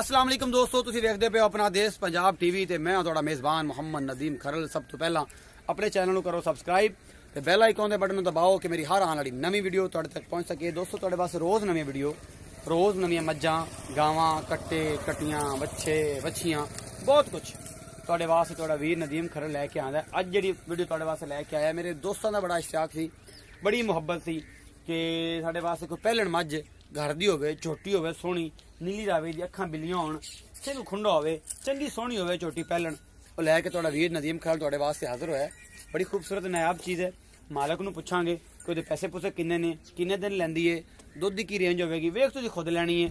अस्सलाम वालेकुम दोस्तों, तुसीं वेखदे पे अपना देश पंजाब टीवी ते मैं तुहाडा मेज़बान मोहम्मद नदीम खरल। सब तो पहला अपने चैनल को करो सबसक्राइब ते बेल आइकॉन दे बटन दबाओ कि मेरी हर आने वाली नवी वीडियो तुहाडे तक पहुंच सके। दोस्तों तुहाडे पास रोज़ नवी वीडियो, रोज़ नवीं मज्जां, गावां, कट्टे, कट्टियां, बच्चे, बच्छियां, बहुत कुछ तुहाडे वास्ते तुहाडा वीर नदीम खरल लैके आंदा है। अज जिहड़ी वीडियो तुहाडे वास्ते लैके आया, मेरे दोस्तों का बड़ा इश्तियाक सी, बड़ी मुहब्बत सी कि साडे वास्ते कोई पहलण मज्ज घर दी होवे, छोटी होवे, सोहनी, नीली रावी दी, अखां बिल्लियां होण, सिंह खुंडा होवे, चंगी सोहनी होवे छोटी पहलण, ਉਹ ਲੈ ਕੇ ਤੁਹਾਡਾ ਵੀਰ ਨਦੀਮ ਖਰਲ ਤੁਹਾਡੇ ਵਾਸਤੇ ਹਾਜ਼ਰ ਹੋਇਆ। बड़ी खूबसूरत नायाब चीज़ है। मालक ਨੂੰ ਪੁੱਛਾਂਗੇ कि ਉਹਦੇ ਪੈਸੇ ਪੂਸੇ ਕਿੰਨੇ ਨੇ, ਕਿੰਨੇ ਦਿਨ ਲੈਂਦੀ ਹੈ, ਦੁੱਧ ਦੀ ਕੀ ਰੇਂਜ ਹੋਵੇਗੀ, ਵੇਖ ਤੁਸੀਂ ਖੁਦ ਲੈਣੀ ਹੈ।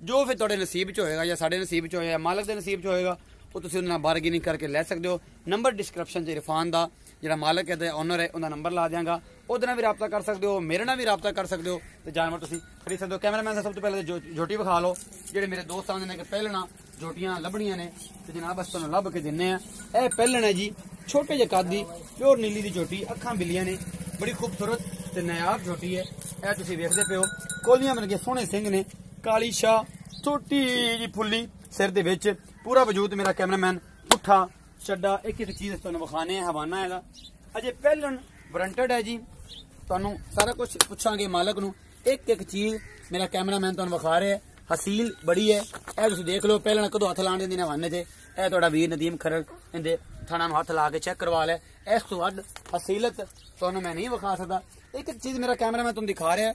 ਜੋ ਫਿਰ ਤੁਹਾਡੇ ਨਸੀਬ 'ਚ ਹੋਏਗਾ ਜਾਂ ਸਾਡੇ ਨਸੀਬ 'ਚ ਹੋਏਗਾ, ਮਾਲਕ ਦੇ ਨਸੀਬ 'ਚ ਹੋਏਗਾ, ਉਹ ਤੁਸੀਂ ਉਹਨਾਂ ਨਾਲ ਬਾਰਗੇਨਿੰਗ ਕਰਕੇ ਲੈ ਸਕਦੇ ਹੋ। ਨੰਬਰ ਡਿਸਕ੍ਰਿਪਸ਼ਨ 'ਚ ਇਰਫਾਨ ਦਾ ਜਿਹੜਾ ਮਾਲਕ ਹੈ ਤੇ ਓਨਰ ਹੈ ਉਹਦਾ ਨੰਬਰ ਲਾ ਦਿਆਂਗਾ, ਉਹਦੇ ਨਾਲ ਵੀ ਰਾਬਤਾ ਕਰ ਸਕਦੇ ਹੋ, ਮੇਰੇ ਨਾਲ ਵੀ ਰਾਬਤਾ ਕਰ ਸਕਦੇ ਹੋ ਤੇ ਜਾਨਵਰ ਤੁਸੀਂ ਖਰੀਦ ਸਕਦੇ ਹੋ। ਕੈਮਰਾਮੈਨ ਸਭ ਤੋਂ ਪਹਿਲਾਂ ਝੋਟੀ ਵਿਖਾ ਲਓ, ਜਿਹੜੇ ਮੇਰੇ ਦੋਸਤ ਆਉਂਦੇ ਨੇ ਕਿ ਪਹਿਲਣਾ ਝੋਟੀਆਂ ਲੱਭਣੀਆਂ ਨੇ ਤੇ ਜਨਾਬ ਅਸੀਂ ਤੁਹਾਨੂੰ ਲੱਭ ਕੇ ਦਿੰਨੇ ਆ। ਇਹ ਪਹਿਲਣ ਹੈ ਜੀ, ਛੋਟੇ ਜਿਹੇ ਕੱਦ ਦੀ, ਪਿਓਰ ਨੀਲੀ ਦੀ ਝੋਟੀ, ਅੱਖਾਂ ਬਿੱਲੀਆਂ ਨੇ, ਬੜੀ ਖੂਬਸੂਰਤ ਤੇ ਨਾयाब ਝੋਟੀ ਹੈ। ਇਹ ਤੁਸੀਂ ਵੇਖਦੇ ਪਿਓ, ਕੋਲੀਆਂ ਵਰਗੇ ਸੋਹਣੇ ਸਿੰਘ ਨੇ, ਕਾਲੀ ਸ਼ਾਹ, ਛੋਟੀ ਜੀ ਫੁੱਲੀ ਸਿਰ ਦੇ ਵਿੱਚ, ਪੂਰਾ ਵਜੂਦ। ਮੇਰਾ ਕੈਮਰਾਮੈਨ ਪੁੱਠਾ ਚੱਡਾ ਇੱਕ ਇੱਕ ਚੀਜ਼ ਤੁਹਾਨੂੰ ਵਿਖਾਣੇ ਆ। ਹਵਾਨਾ ਹੈਗਾ ਅਜੇ ਪਹਿਲਣ ਵਾਰੰਟਡ ਹੈ ਜੀ। ਤੁਹਾਨੂੰ ਸਾਰਾ ਕੁਝ ਪੁੱਛਾਂਗੇ ਮਾਲਕ ਨੂੰ, ਇੱਕ ਇੱਕ ਚੀਜ਼ ਮੇਰਾ ਕੈਮਰਾਮੈਨ ਤੁਹਾਨੂੰ ਵਿਖਾ ਰਿਹਾ। ਹਸੀਲ ਬੜੀ ਹੈ, ਇਹ ਤੁਸੀਂ ਦੇਖ ਲਓ। ਪਹਿਲਾਂ ਕਦੋਂ ਹੱਥ ਲਾਣ ਦਿੰਦੀ ਨੇ ਹਵਾਨੇ ਤੇ, ਇਹ ਤੁਹਾਡਾ ਵੀਰ ਨਦੀਮ ਖਰਲ ਇਹਦੇ ਥਾਣਾ ਨੂੰ ਹੱਥ ਲਾ ਕੇ ਚੈੱਕ ਕਰਵਾ ਲਿਆ। ਇਸ ਤੋਂ ਵੱਧ ਹਸੀਲਤ ਤੁਹਾਨੂੰ ਮੈਂ ਨਹੀਂ ਵਿਖਾ ਸਕਦਾ। ਇੱਕ ਇੱਕ ਚੀਜ਼ ਮੇਰਾ ਕੈਮਰਾਮੈਨ ਤੁਹਾਨੂੰ ਦਿਖਾ ਰਿਹਾ,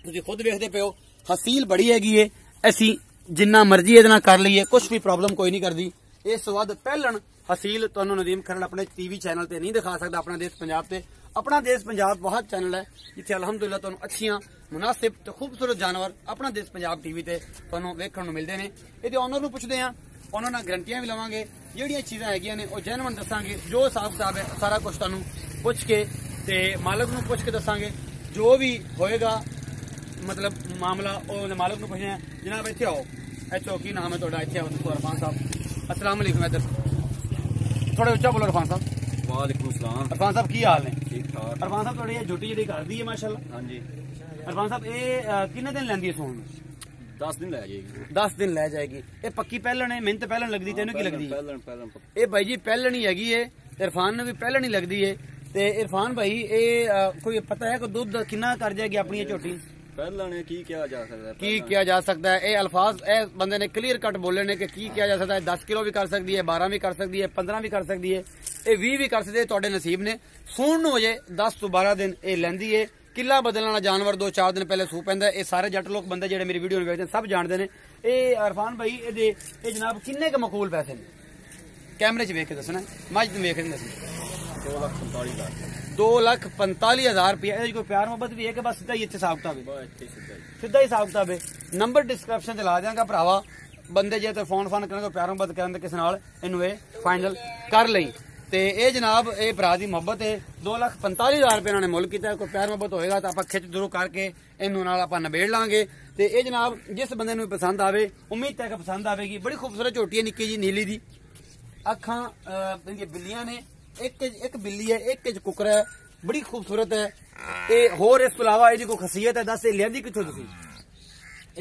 ਤੁਸੀਂ ਖੁਦ ਵੇਖਦੇ ਪਿਓ। ਹਸੀਲ ਬੜੀ ਹੈਗੀ ਏ, ਅਸੀਂ ਜਿੰਨਾ ਮਰਜ਼ੀ ਇਹਦੇ ਨਾਲ ਕਰ ਲਈਏ ਕੁਝ ਵੀ ਪ੍ਰੋਬਲਮ ਕੋਈ ਨਹੀਂ ਕਰਦੀ। ਇਸ ਤੋਂ ਵੱਧ ਪਹਿਲਣ ਹਸੀਲ ਤੁਹਾਨੂੰ ਨਦੀਮ ਖਰਲ ਆਪਣੇ ਟੀਵੀ ਚੈਨਲ ਤੇ ਨਹੀਂ ਦਿਖਾ ਸਕਦਾ। ਆਪਣਾ ਦੇਸ਼ ਪੰਜਾਬ ਤੇ, अपना देश पंजाब बहुत चैनल है जिथे अलहमदुलिल्लाह तुहानू अच्छियां मुनासिब ते खूबसूरत जानवर अपना देश पंजाब टीवी ते तुहानू वेखण नू मिलदे ने। इहदे ओनर नू पुछदे आ, उन्हां नाल गारंटियां भी लवांगे, जिहड़ियां चीज़ां हैगियां ने ओह जेन्युइन दसांगे। जो हिसाब किताब है सारा कुछ तुहानू पुछ के ते मालक नू पुछ के दसांगे। जो भी होएगा मतलब मामला ओह मालक नू पुछना है। जनाब इत्थे आओ, इत्थे की नाम है तुहाडा? इत्थे आओ दसो इरफान साहब। अस्सलाम वालेकुम। इधर थोड़ा उच्चा बोलो इरफान साहब। वालेकुम सलाम। इरफान साहब की हाल ने? ठीक ठाक। इरफान साहब थोड़ी झोटी जी कर दी है माशाल्लाह। हाँ जी। इरफान साहब ये कितने दिन लेंदी है सोन? 10 दिन ले जाएगी। 10 दिन ले जाएगी। ये पक्की पहलन है? मिन्नत पहलन लगदी, तेनू की लगदी? पहलन ये भाई जी पहलन ही हैगी है, इरफान ने भी पहलन ही लगदी है। ते इरफान भाई ये कोई पता है कि दूध कितना कर जाएगी अपनी झोटी? पहलन की किया जा सकता है? की किया जा सकता है? ये अल्फाज ए बंदे ने क्लियर कट बोले ने कि की किया जा सकता है। 10 किलो भी कर सकती है, 12 भी कर सकती है, 15 भी कर सकती है, ये 20 भी कर सकते। तुहाडे नसीब ने सूण हो जाए 10 तो 12 दिन ये लैंदी है। किला बदलने वाला जानवर 2-4 दिन पहले सू पैंदा। ये सारे जट लोग बंदे जेडे मेरी वीडियो वेखदे सब जानते हैं। ये इरफान भाई ये जनाब किन्ने के मकबूल पैसे ने? कैमरे च वेख के दसना, मज वेख के दसना। 2,45,000 रुपया। कोई प्यार मोहब्बत भी है कि बस सीधा ही इतने हिसाब किताब है? सीधा ही हिसाब किताब है। नंबर डिस्क्रिप्शन च ला देंगे भरावा, बंदे जे तो फोन करन कोई प्यार मोहब्बत करन ते किसी नाल इनू फाइनल कर लई। ते ये जनाब ये भरा दी मोहब्बत है। 2,45,000 रुपये इन्होंने मुल किया। कोई प्यार मोहब्बत होएगा तो आप खिच दुरू करके इनू नाल आप नबेड़ लांगे। ते ये जनाब जिस बंदे नू पसंद आवे, उम्मीद है कि पसंद आवेगी। बड़ी खूबसूरत झोटी है, निक्की जी नीली दी, अखां बिल्लियां ने, एक बिल्ली है, एक कुकर है, बड़ी खूबसूरत है। ये होर इस तो अलावा इसकी कोई खसीयत है? दस लियांदी कित्थों तुसीं?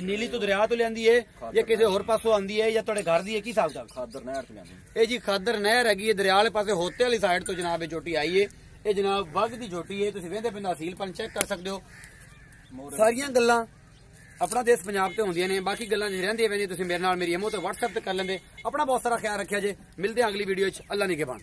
नीली तो दरिया तो लियांदी है या किसी होर पासों आंदी है या तुहाडे घर दी है? की हिसाब किताब? खादर नहर तो लियांदी। ये जी खादर नहर हैगी है, दरिया वाले पासे होते वाली साइड तो जनाब ये झोटी आई है। ये जनाब वग दी झोटी है, तुसीं वेंदे पिंड हसीलपन चेक कर सकते हो। सारियां गल्लां अपना देश पंजाब ते होंदियां ने, बाकी गल्लां रहिंदियां पैंदियां तुसीं मेरे नाल मेरी इमो ते WhatsApp ते कर लेंदे। अपना बहुत सारा ख्याल रखिया जे। मिलदे अगली वीडियो च। अल्लाह निगहबान।